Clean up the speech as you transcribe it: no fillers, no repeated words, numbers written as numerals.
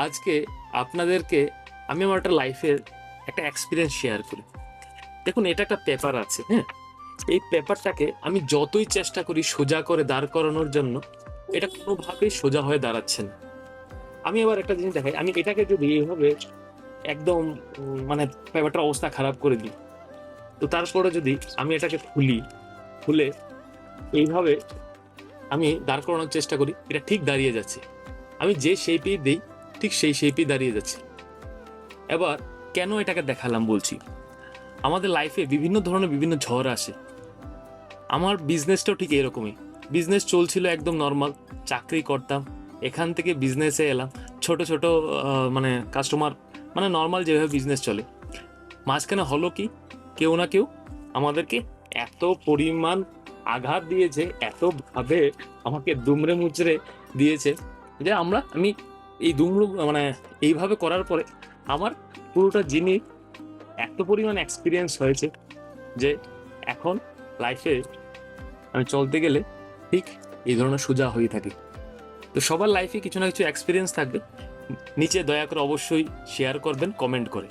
আজকে আপনাদেরকে আমি আমার একটা লাইফের একটা এক্সপিরিয়েন্স শেয়ার করি। দেখুন, এটা একটা পেপার আছে, হ্যাঁ? এই পেপারটাকে আমি যতই চেষ্টা করি সোজা করে দাঁড় করানোর জন্য, এটা কোনোভাবেই সোজা হয়ে দাঁড়াচ্ছে না। আমি আবার একটা জিনিস দেখাই, আমি এটাকে যদি এইভাবে একদম মানে পেপারটার অবস্থা খারাপ করে দিই, তো তারপরে যদি আমি এটাকে খুলে এইভাবে আমি দাঁড় করানোর চেষ্টা করি, এটা ঠিক দাঁড়িয়ে যাচ্ছে। আমি যে শেপেই দিই, ঠিক সেই শেপেই দাঁড়িয়ে যাচ্ছে। এবার কেন এটাকে দেখালাম বলছি, আমাদের লাইফে বিভিন্ন ধরনের বিভিন্ন ঝড় আসে। আমার বিজনেসটাও ঠিক এরকমই। বিজনেস চলছিল একদম নর্মাল, চাকরি করতাম, এখান থেকে বিজনেসে এলাম। ছোট ছোট মানে কাস্টমার, মানে নর্মাল যেভাবে বিজনেস চলে। মাঝখানে হলো কি, কেউ না কেউ আমাদেরকে এত পরিমাণ আঘাত দিয়েছে, এতভাবে আমাকে দুমড়ে মুচড়ে দিয়েছে যে আমি এই দুমড়ে মানে এইভাবে করার পরে আমার পুরোটা জিনিস এত পরিমাণ এক্সপিরিয়েন্স হয়েছে যে এখন লাইফে আমি চলতে গেলে ঠিক এই ধরনের সোজা হয়ে থাকি। তো সবার লাইফে কিছু না কিছু এক্সপিরিয়েন্স থাকবে। নিচে দয়া করে অবশ্যই শেয়ার করবেন কমেন্ট করে।